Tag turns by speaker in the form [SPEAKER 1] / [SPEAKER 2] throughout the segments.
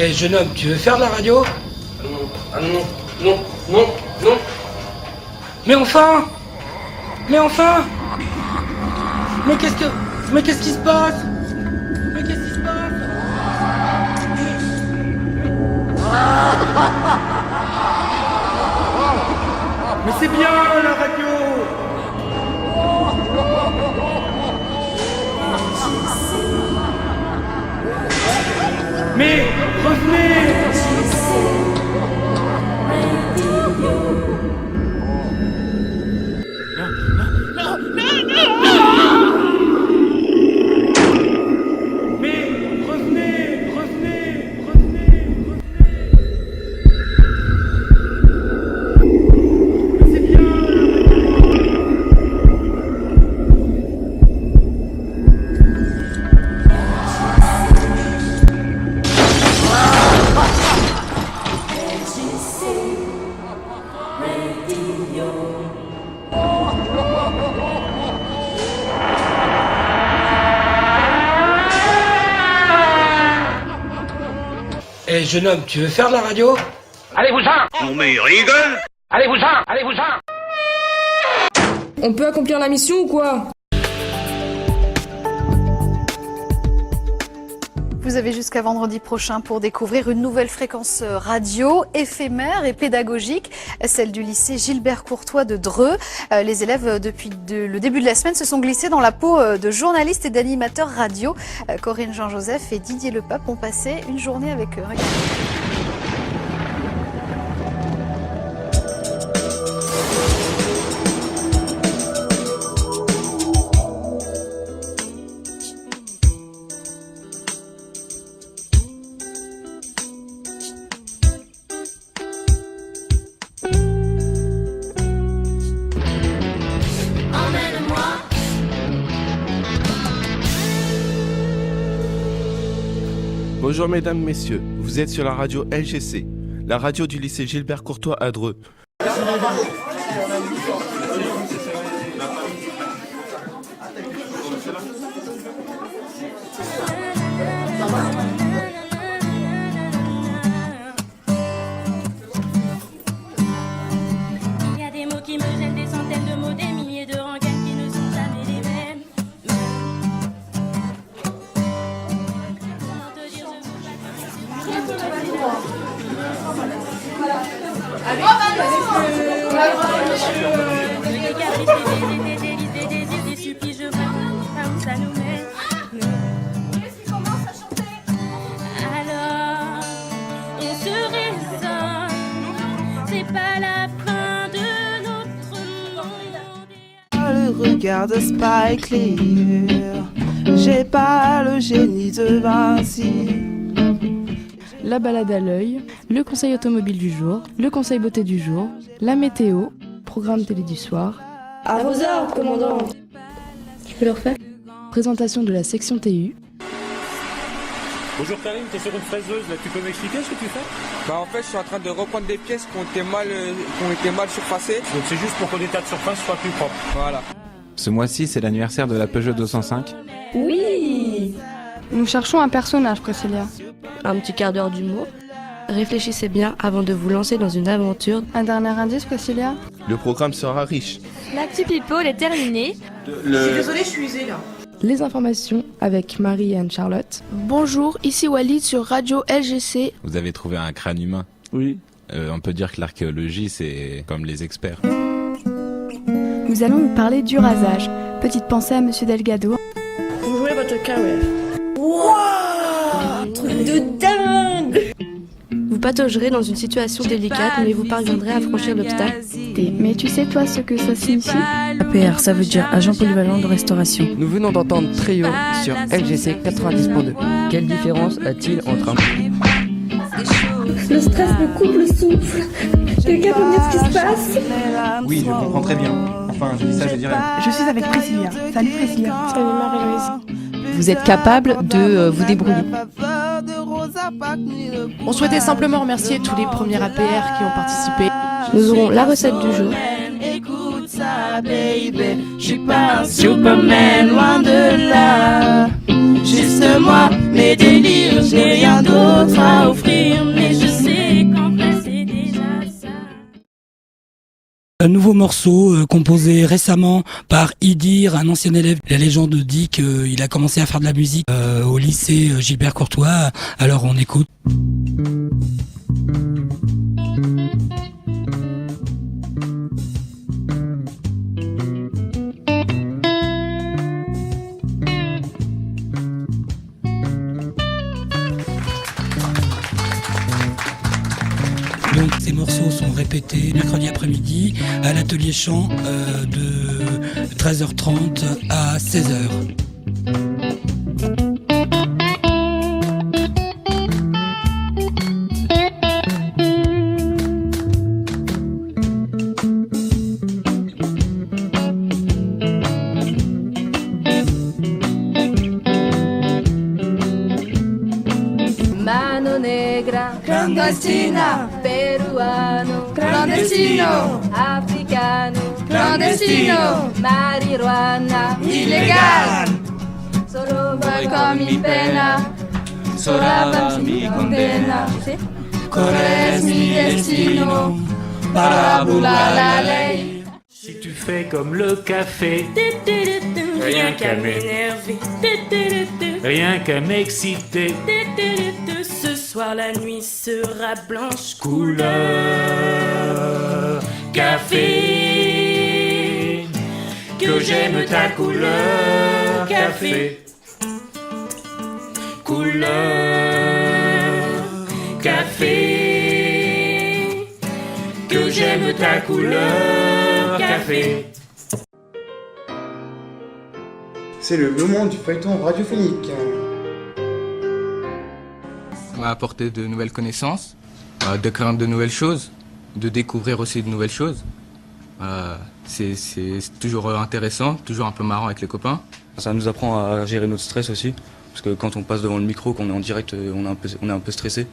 [SPEAKER 1] Eh jeune homme, tu veux faire de la radio?
[SPEAKER 2] Ah non, non, non, non.
[SPEAKER 1] Mais enfin! Mais enfin! Mais qu'est-ce qui se passe? Mais qu'est-ce qui se passe? Mais c'est bien la radio! Mais revenez! Eh jeune homme, tu veux faire de la radio?
[SPEAKER 2] Allez-vous-en!
[SPEAKER 3] Non mais il rigole!
[SPEAKER 2] Allez-vous-en! Allez-vous-en!
[SPEAKER 4] On peut accomplir la mission ou quoi?
[SPEAKER 5] Vous avez jusqu'à vendredi prochain pour découvrir une nouvelle fréquence radio éphémère et pédagogique, celle du lycée Gilbert Courtois de Dreux. Les élèves, depuis le début de la semaine, se sont glissés dans la peau de journalistes et d'animateurs radio. Corinne Jean-Joseph et Didier Lepape ont passé une journée avec eux. Regardez.
[SPEAKER 6] Bonjour mesdames, messieurs, vous êtes sur la radio LGC, la radio du lycée Gilbert Courtois à Dreux.
[SPEAKER 7] Il y a des mots qui me gênent, des centaines de mots, des milliers de rengaines qui ne sont jamais les mêmes. Comment te dire, des caprices, des délices, des désirs, des supplices, je vois pas où ça nous mène. Alors, on se raisonne, c'est pas la fin de notre monde.
[SPEAKER 8] Le regard de Spike Lee, j'ai pas le génie de Vinci.
[SPEAKER 9] La balade à l'œil, le conseil automobile du jour, le conseil beauté du jour, la météo, programme télé du soir.
[SPEAKER 4] À vos ordres, commandant. Tu peux le refaire?
[SPEAKER 9] Présentation de la section TU.
[SPEAKER 10] Bonjour Karim, t'es sur une fraiseuse là, tu peux m'expliquer ce que tu fais?
[SPEAKER 11] Bah en fait je suis en train de reprendre des pièces qui ont été mal surfacées.
[SPEAKER 10] Donc c'est juste pour que l'état de surface soit plus propre.
[SPEAKER 11] Voilà.
[SPEAKER 12] Ce mois-ci c'est l'anniversaire de la Peugeot 205.
[SPEAKER 4] Oui.
[SPEAKER 9] Nous cherchons un personnage, Priscilla.
[SPEAKER 13] Un petit quart d'heure d'humour. Réfléchissez bien avant de vous lancer dans une aventure.
[SPEAKER 9] Un dernier indice, Priscilla?
[SPEAKER 6] Le programme sera riche.
[SPEAKER 7] L'actu people est terminée.
[SPEAKER 8] Je suis désolée, je suis usée là.
[SPEAKER 9] Les informations avec Marie et Anne-Charlotte.
[SPEAKER 14] Bonjour, ici Walid sur Radio LGC.
[SPEAKER 12] Vous avez trouvé un crâne humain?
[SPEAKER 6] Oui.
[SPEAKER 12] On peut dire que l'archéologie c'est comme les experts.
[SPEAKER 14] Nous allons vous parler du rasage. Petite pensée à Monsieur Delgado.
[SPEAKER 4] Vous jouez votre carrière.
[SPEAKER 8] Wouah, truc de dingue.
[SPEAKER 13] Vous pataugerez dans une situation délicate, mais vous parviendrez à franchir l'obstacle.
[SPEAKER 14] Mais tu sais toi ce que ça signifie?
[SPEAKER 15] APR, ça veut dire agent polyvalent de restauration.
[SPEAKER 16] Nous venons d'entendre Trio sur LGC 90.2. Quelle différence a-t-il entre un...
[SPEAKER 4] Le stress me coupe le souffle. Quelqu'un peut me dire ce qui se passe?
[SPEAKER 17] Oui, je comprends très bien. Enfin, je dis ça, je dirais.
[SPEAKER 18] Je suis avec Priscilla. Salut Priscilla.
[SPEAKER 4] Salut Marie-Louise.
[SPEAKER 15] Vous êtes capable de vous débrouiller.
[SPEAKER 18] On souhaitait simplement remercier tous les premiers APR qui ont participé.
[SPEAKER 13] Nous aurons la recette du jour.
[SPEAKER 8] Écoute ça, baby. Je suis pas un Superman, loin de là. Juste moi.
[SPEAKER 7] mes délires, je n'ai rien d'autre à offrir, mais je sais qu'en vrai c'est déjà ça.
[SPEAKER 1] Un nouveau morceau composé récemment par Idir, un ancien élève. La légende dit qu'il a commencé à faire de la musique au lycée Gilbert Courtois. Alors on écoute. Donc ces morceaux sont répétés mercredi après-midi à l'atelier chant de 13h30 à 16h.
[SPEAKER 3] Mano negra, clandestina, peruano, clandestino, africano, clandestino, marijuana, ilegal. Solo va con mi pena, sola va mi condena. Corre es mi destino, para burlar la ley.
[SPEAKER 10] Si tu fais comme le café, rien qu'à m'énerver, rien qu'à m'exciter,
[SPEAKER 7] ce soir la nuit sera blanche
[SPEAKER 10] couleur café, que j'aime ta couleur café, couleur café, que j'aime ta couleur café.
[SPEAKER 17] C'est le moment du feuilleton radiophonique.
[SPEAKER 11] On va apporter de nouvelles connaissances, de craindre de nouvelles choses, de découvrir aussi de nouvelles choses. C'est toujours intéressant, toujours un peu marrant avec les copains.
[SPEAKER 17] Ça nous apprend à gérer notre stress aussi, parce que quand on passe devant le micro, qu'on est en direct, on est un peu stressé.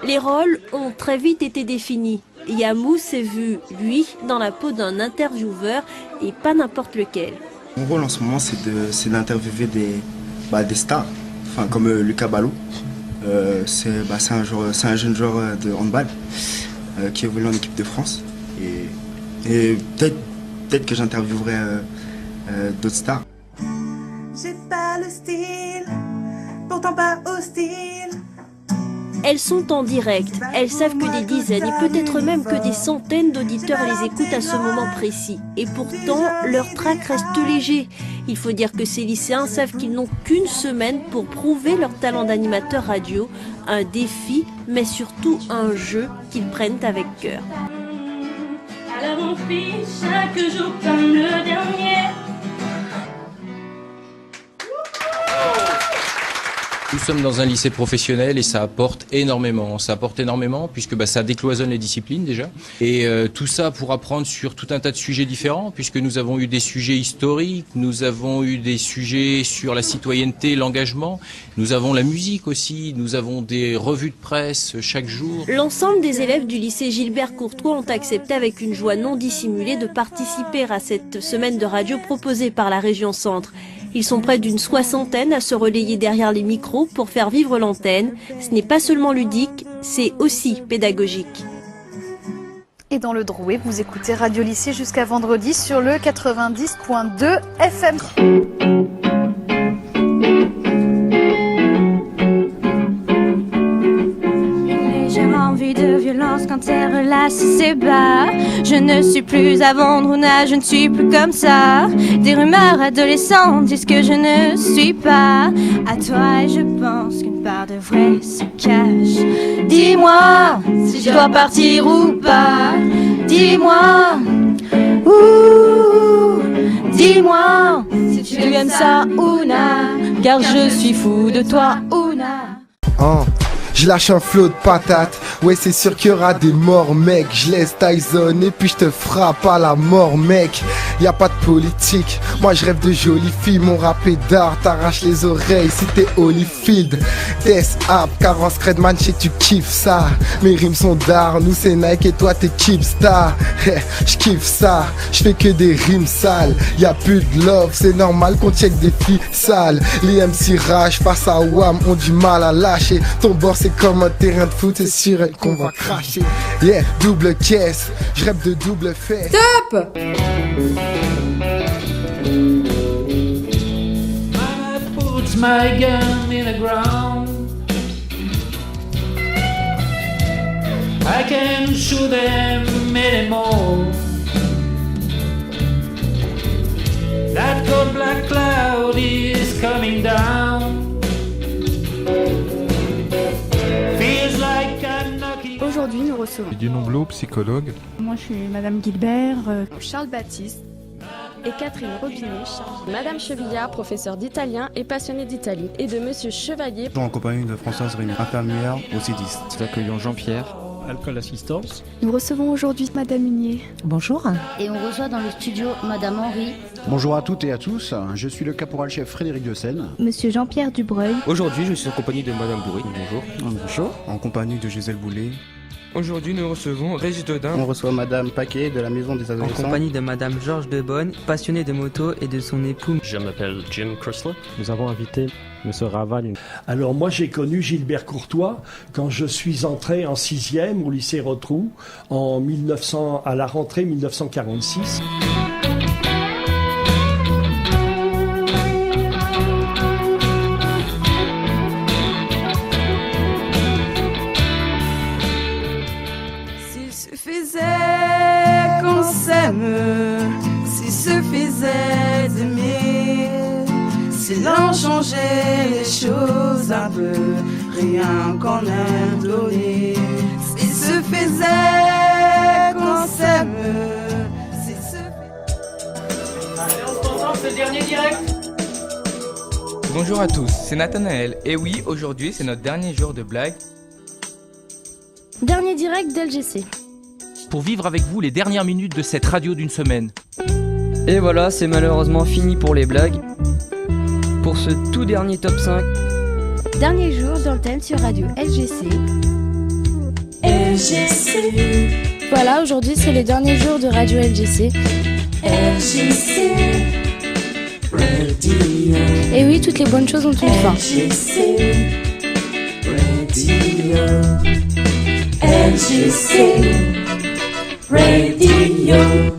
[SPEAKER 19] Les rôles ont très vite été définis. Yamou s'est vu, lui, dans la peau d'un intervieweur et pas n'importe lequel.
[SPEAKER 20] Mon rôle en ce moment, c'est d'interviewer des stars, comme Lucas Ballot. C'est un jeune joueur de handball qui évolue en équipe de France. Et peut-être que j'interviewerai d'autres stars.
[SPEAKER 21] J'ai pas le style, pourtant pas hostile.
[SPEAKER 19] Elles sont en direct, elles savent que des dizaines et peut-être même que des centaines d'auditeurs les écoutent à ce moment précis. Et pourtant, leur track reste léger. Il faut dire que ces lycéens savent qu'ils n'ont qu'une semaine pour prouver leur talent d'animateur radio. Un défi, mais surtout un jeu qu'ils prennent avec cœur.
[SPEAKER 7] Alors on fait chaque jour comme le dernier.
[SPEAKER 12] Nous sommes dans un lycée professionnel et ça apporte énormément. Ça apporte énormément puisque ça décloisonne les disciplines déjà. Et tout ça pour apprendre sur tout un tas de sujets différents puisque nous avons eu des sujets historiques, nous avons eu des sujets sur la citoyenneté, l'engagement. Nous avons la musique aussi, nous avons des revues de presse chaque jour.
[SPEAKER 19] L'ensemble des élèves du lycée Gilbert Courtois ont accepté avec une joie non dissimulée de participer à cette semaine de radio proposée par la région Centre. Ils sont près d'une soixantaine à se relayer derrière les micros pour faire vivre l'antenne. Ce n'est pas seulement ludique, c'est aussi pédagogique.
[SPEAKER 5] Et dans le Drouet, vous écoutez Radio Lycée jusqu'à vendredi sur le 90.2 FM.
[SPEAKER 22] Envie de violence quand tes relations s'ébat. Je ne suis plus à vendre ou je ne suis plus comme ça. Des rumeurs adolescentes disent que je ne suis pas à toi et je pense qu'une part de vrai se cache. Dis-moi si je dois partir ou pas. Dis-moi, dis-moi si tu aimes ça ou non. Car je suis fou de toi ou non.
[SPEAKER 2] Je lâche un flot de patates. Ouais, c'est sûr qu'il y aura des morts, mec. Je laisse Tyson et puis je te frappe à la mort, mec. Y a pas de politique. Moi, je rêve de jolies filles. Mon rap est d'art, t'arraches les oreilles si t'es Holyfield. Death App, Carence Redman, je sais que tu kiffes ça. Mes rimes sont d'art, nous c'est Nike et toi t'es Keepstar. Je kiffe ça, je fais que des rimes sales. Y a plus de love, c'est normal qu'on check des filles sales. Les MC rage face à Wham ont du mal à lâcher. Ton bord c'est comme un terrain de foot, c'est sur elle qu'on va cracher. Yeah, double caisse, je rêve de double fesse.
[SPEAKER 4] Stop!
[SPEAKER 10] Puts my gun in the ground. I can't shoot them anymore. That cold black cloud is coming down. Feels like I'm knocking.
[SPEAKER 14] Aujourd'hui, nous recevons
[SPEAKER 9] Guillaume Blot, psychologue.
[SPEAKER 14] Moi, je suis Madame Gilbert.
[SPEAKER 13] Charles Baptiste et Catherine Robinet, Madame Chevillard, professeure d'italien et passionnée d'Italie, et de Monsieur Chevalier.
[SPEAKER 20] En compagnie de Françoise Rémy, infirmière au CIDIS.
[SPEAKER 17] Nous accueillons Jean-Pierre.
[SPEAKER 9] Alcool Assistance.
[SPEAKER 14] Nous recevons aujourd'hui Madame Hunier.
[SPEAKER 23] Bonjour.
[SPEAKER 24] Et on reçoit dans le studio Madame Henri.
[SPEAKER 25] Bonjour à toutes et à tous, je suis le caporal-chef Frédéric de Seine.
[SPEAKER 14] Monsieur Jean-Pierre Dubreuil.
[SPEAKER 26] Aujourd'hui, je suis en compagnie de Madame Bourri. Bonjour.
[SPEAKER 25] Bonjour.
[SPEAKER 20] En compagnie de Gisèle Boulet.
[SPEAKER 26] Aujourd'hui, nous recevons Régis Dodin.
[SPEAKER 25] On reçoit Madame Paquet de la Maison des Adolescents.
[SPEAKER 27] En compagnie de Madame Georges Debonne, passionnée de moto, et de son époux.
[SPEAKER 28] Je m'appelle Jim Chrysler.
[SPEAKER 9] Nous avons invité Monsieur Raval.
[SPEAKER 29] Alors moi j'ai connu Gilbert Courtois quand je suis entré en 6e au lycée Rotrou à la rentrée 1946.
[SPEAKER 8] S'il suffisait qu'on s'aime, s'il suffisait d'aimer, si l'on changeait les choses un peu, rien qu'en un donné. S'il suffisait qu'on s'aime, s'il suffisait...
[SPEAKER 10] Allez, on se concentre, c'est le dernier direct.
[SPEAKER 11] Bonjour à tous, c'est Nathanaël. Et oui, aujourd'hui c'est notre dernier jour de blague.
[SPEAKER 22] Dernier direct d'LGC.
[SPEAKER 30] Pour vivre avec vous les dernières minutes de cette radio d'une semaine.
[SPEAKER 16] Et voilà, c'est malheureusement fini pour les blagues. Pour ce tout dernier top 5.
[SPEAKER 22] Dernier jour dans le thème sur radio LGC.
[SPEAKER 23] LGC.
[SPEAKER 22] Voilà, aujourd'hui c'est le dernier jour de radio LGC.
[SPEAKER 23] LGC. Radio.
[SPEAKER 22] Et oui, toutes les bonnes choses ont une fin.
[SPEAKER 23] LGC. Radio. LGC. Radio.